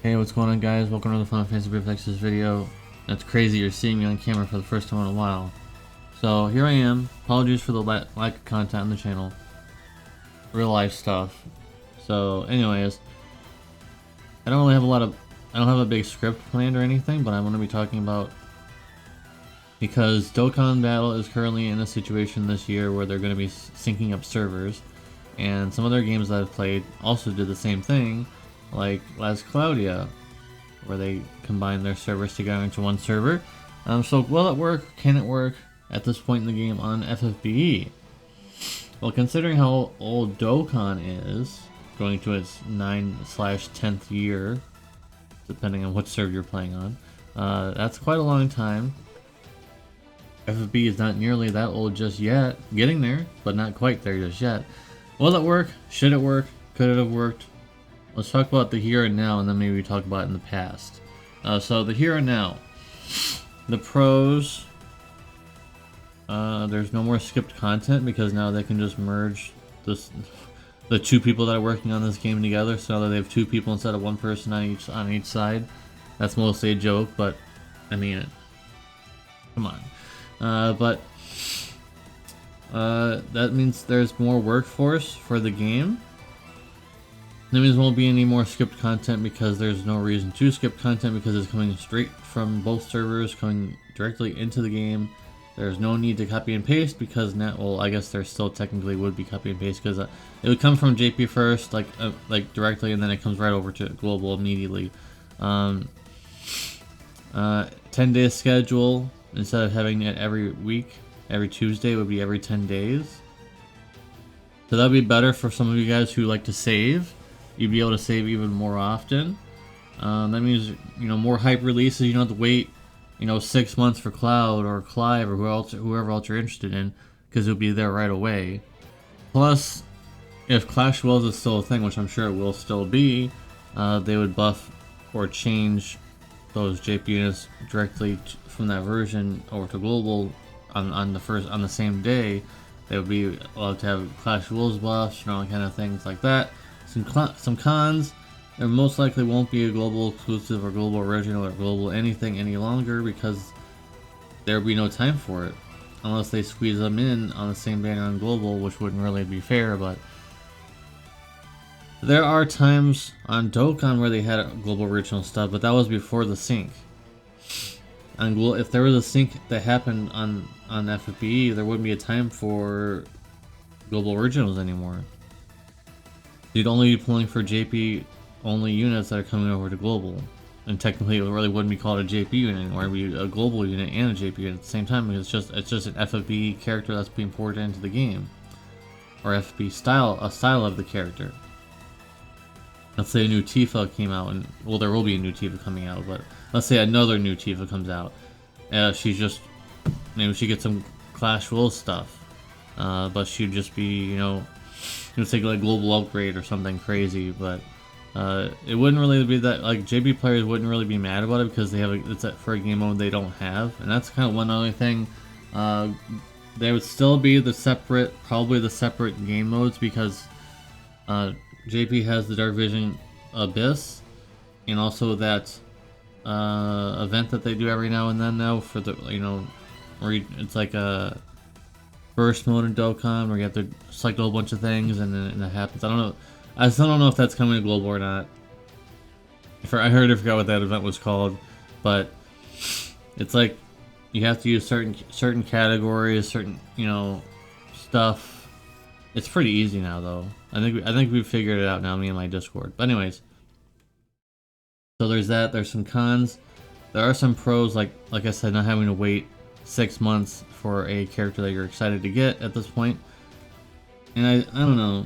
Hey, what's going on, guys? Welcome to the Final Fantasy Briefex's video. That's crazy, you're seeing me on camera for the first time in a while. So here I am. Apologies for the lack of content on the channel. Real life stuff. So anyways, I don't have a big script planned or anything, but I'm going to be talking about, because Dokkan Battle is currently in a situation this year where they're going to be syncing up servers, and some other games that I've played also did the same thing, like Las Claudia, where they combined their servers together into one server. So will it work? Can it work at this point in the game on FFBE? Well, considering how old Dokkan is, going to its 9/10th year, depending on what server you're playing on, that's quite a long time. FFBE is not nearly that old just yet. Getting there, but not quite there just yet. Will it work? Should it work? Could it have worked? Let's talk about the here and now, and then maybe talk about it in the past. So the here and now. The pros. There's no more skipped content because now they can just merge the two people that are working on this game together. So now that they have two people instead of one person on each side. That's mostly a joke, but I mean it. Come on. That means there's more workforce for the game. That means there won't be any more skipped content because there's no reason to skip content because it's coming straight from both servers, coming directly into the game. There's no need to copy and paste because now, well, I guess there still technically would be copy and paste because it would come from JP first, like directly, and then it comes right over to global immediately. 10-day schedule instead of having it every week, every Tuesday would be every 10 days. So that'd be better for some of you guys who like to save. You'd be able to save even more often. That means, more hype releases. You don't have to wait, 6 months for Cloud or Clive or whoever else you're interested in, because it'll be there right away. Plus, if Clash Royale is still a thing, which I'm sure it will still be, they would buff or change those JP units directly from that version over to global on the same day. They would be allowed to have Clash Royale buffs, kind of things like that. Some cons, there most likely won't be a global exclusive or global original or global anything any longer because there will be no time for it. Unless they squeeze them in on the same day on global, which wouldn't really be fair, but there are times on Dokkan where they had global original stuff, but that was before the sync. If there was a sync that happened on FFBE, there wouldn't be a time for global originals anymore. You'd only be pulling for JP only units that are coming over to global, and technically it really wouldn't be called a JP unit anymore. It'd be a global unit and a JP unit at the same time because it's just an FFBE character that's being ported into the game, or FFBE style, a style of the character. Let's say a new Tifa came out, and well, there will be a new Tifa coming out, but let's say another new Tifa comes out. She's just, maybe she gets some Clash Royale stuff, but she'd just be, it's like a global upgrade or something crazy. But it wouldn't really be that, like, JP players wouldn't really be mad about it because they have it's for a game mode they don't have, and that's kind of one other thing. There would still be probably the separate game modes because JP has the Dark Vision Abyss, and also that event that they do every now and then now for the, where it's like a burst mode in Dokkan where you have to select a whole bunch of things and then it happens. I don't know. I still don't know if that's coming to global or not. I forgot what that event was called, but it's like you have to use certain categories, certain stuff. It's pretty easy now though. I think we've figured it out now, me and my Discord. But anyways, so there's that. There's some cons. There are some pros, like I said, not having to wait 6 months for a character that you're excited to get at this point. And I don't know.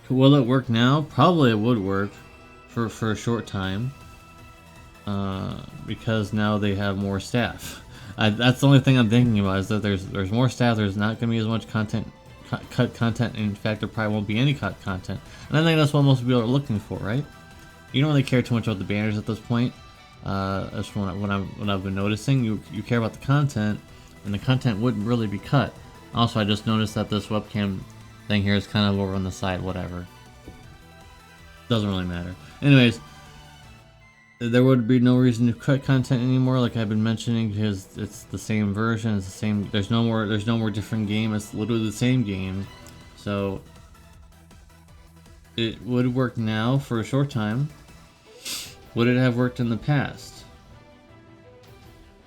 Will it work now? Probably it would work for a short time. Because now they have more staff. That's the only thing I'm thinking about, is that there's more staff. There's not going to be as much content, cut content. In fact, there probably won't be any cut content. And I think that's what most people are looking for, right? You don't really care too much about the banners at this point. That's what I've been noticing. You care about the content, and the content wouldn't really be cut. Also, I just noticed that this webcam thing here is kind of over on the side. Whatever. Doesn't really matter. Anyways, there would be no reason to cut content anymore, like I've been mentioning, because it's the same version, it's the same. There's no more different game. It's literally the same game. So it would work now for a short time. Would it have worked in the past?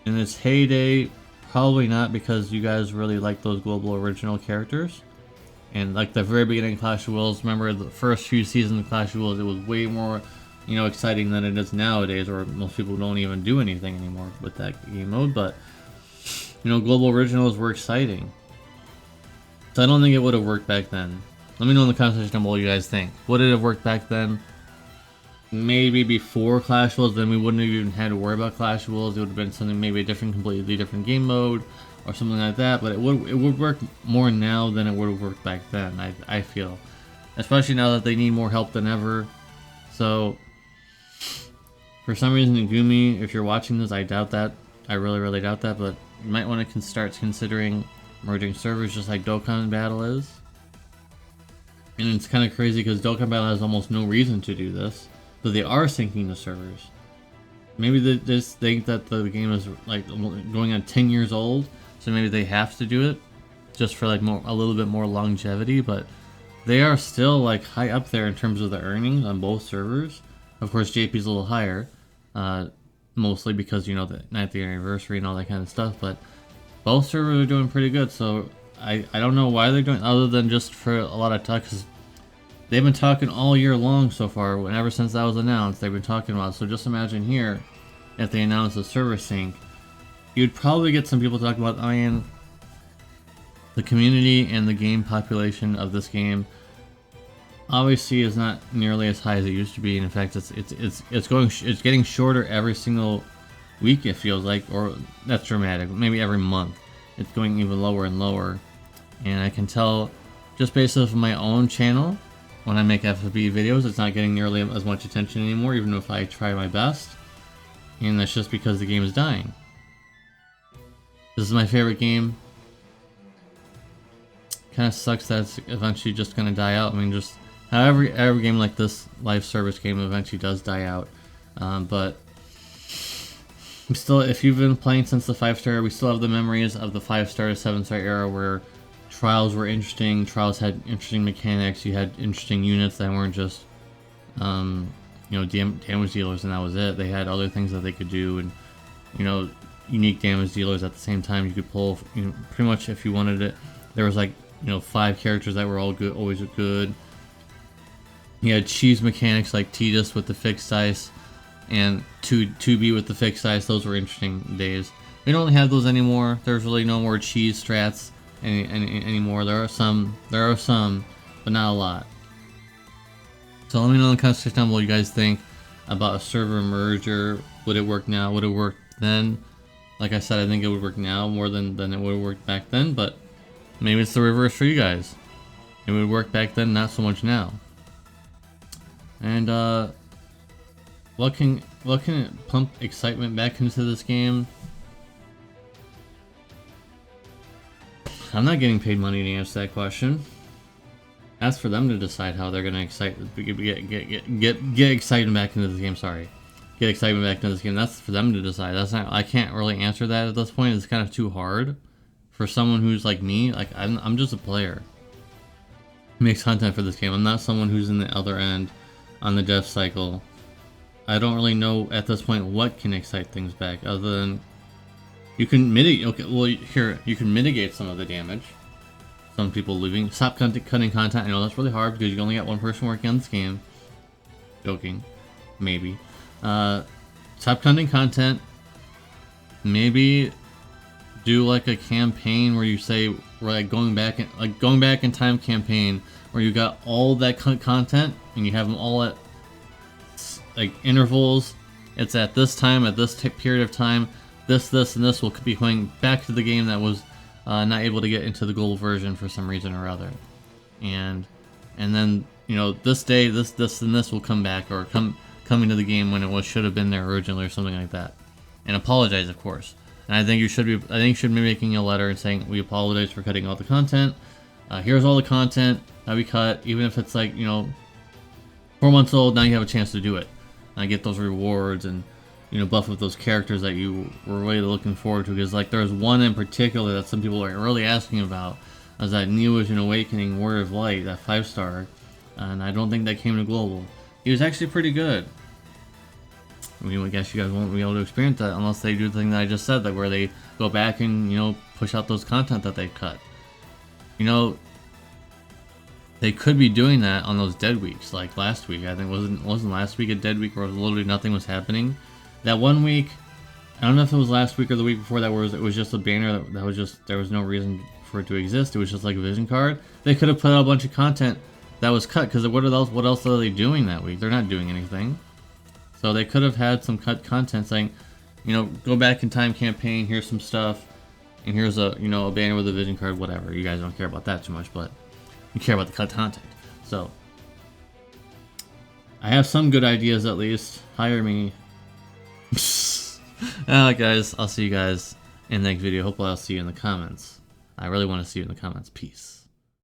In its heyday, probably not, because you guys really like those global original characters. And like the very beginning of Clash of Wills, remember the first few seasons of Clash of Wills, it was way more, exciting than it is nowadays, or most people don't even do anything anymore with that game mode. But, global originals were exciting. So I don't think it would have worked back then. Let me know in the comment section what you guys think. Would it have worked back then? Maybe before Clash of Wills, then we wouldn't have even had to worry about Clash of Wills. It would have been something, maybe a completely different game mode or something like that. But it would work more now than it would have worked back then, I feel. Especially now that they need more help than ever. So, for some reason, Gumi, if you're watching this, I doubt that. I really, really doubt that. But you might want to start considering merging servers just like Dokkan Battle is. And it's kind of crazy because Dokkan Battle has almost no reason to do this. But they are syncing the servers. Maybe they just think that the game is like going on 10 years old, so maybe they have to do it just for like a little bit more longevity. But they are still like high up there in terms of the earnings on both servers. Of course, JP's a little higher, mostly because the 9th anniversary and all that kind of stuff. But both servers are doing pretty good. So I don't know why they're doing, other than just for a lot of talk. They've been talking all year long so far, ever since that was announced, they've been talking about it. So just imagine here, if they announce a server sync, you'd probably get some people talking about, the community and the game population of this game obviously is not nearly as high as it used to be. And in fact, it's getting shorter every single week, it feels like, or that's dramatic. Maybe every month, it's going even lower and lower. And I can tell just based off of my own channel. When I make FFBE videos, it's not getting nearly as much attention anymore, even if I try my best. And that's just because the game is dying. This is my favorite game. Kind of sucks that it's eventually just going to die out. I mean, just how every game like this live service game eventually does die out. But I'm still, if you've been playing since the 5-star, we still have the memories of the 5-star to 7-star era where Trials were interesting. Trials had interesting mechanics. You had interesting units that weren't just, damage dealers, and that was it. They had other things that they could do, and unique damage dealers at the same time. You could pull, pretty much if you wanted it. There was 5 characters that were all good, always good. You had cheese mechanics like Tidus with the fixed dice, and 2B with the fixed dice. Those were interesting days. We don't have those anymore. There's really no more cheese strats anymore. There are some, but not a lot. So let me know in the comments section down what you guys think about a server merger. Would it work now? Would it work then? Like I said, I think it would work now more than it would have worked back then, but maybe it's the reverse for you guys. It would work back then, not so much now. And what can pump excitement back into this game? I'm not getting paid money to answer that question. That's for them to decide how they're gonna get excitement back into this game. Sorry, get excitement back into this game. That's for them to decide. That's not. I can't really answer that at this point. It's kind of too hard for someone who's like me. Like I'm just a player who makes content for this game. I'm not someone who's in the other end on the dev cycle. I don't really know at this point what can excite things back, other than you can mitigate. Okay, well here you can mitigate some of the damage. Some people leaving. Stop cutting content. I know that's really hard because you only got one person working on this game. Joking, maybe. Stop cutting content. Maybe do like a campaign where you say, like going back in time campaign where you got all that content and you have them all at like intervals. It's at this time, at this period of time. This, and this will be going back to the game that was not able to get into the gold version for some reason or other, and then this day, this, and this will come back or come into the game when it should have been there originally or something like that, and apologize, of course. And I think you should be making a letter and saying we apologize for cutting all the content. Here's all the content that we cut, even if it's like 4 months old. Now you have a chance to do it. get those rewards and, you know, buff with those characters that you were really looking forward to. Because like there's one in particular that some people are really asking about, as that Neo Vision Awakening Warrior of Light, that 5-star, and I don't think that came to Global. He was actually pretty good. I mean, I guess you guys won't be able to experience that unless they do the thing that I just said, like where they go back and, you know, push out those content that they cut. You know, they could be doing that on those dead weeks, like last week. I think wasn't last week a dead week where literally nothing was happening. That one week, I don't know if it was last week or the week before that, where it was just a banner that was just, there was no reason for it to exist. It was just like a vision card. They could have put out a bunch of content that was cut, because what else are they doing that week? They're not doing anything. So they could have had some cut content saying, you know, go back in time campaign, here's some stuff, and here's a, you know, a banner with a vision card, whatever. You guys don't care about that too much, but you care about the cut content. So I have some good ideas at least. Hire me. Alright guys, I'll see you guys in the next video. Hopefully I'll see you in the comments. I really want to see you in the comments. Peace.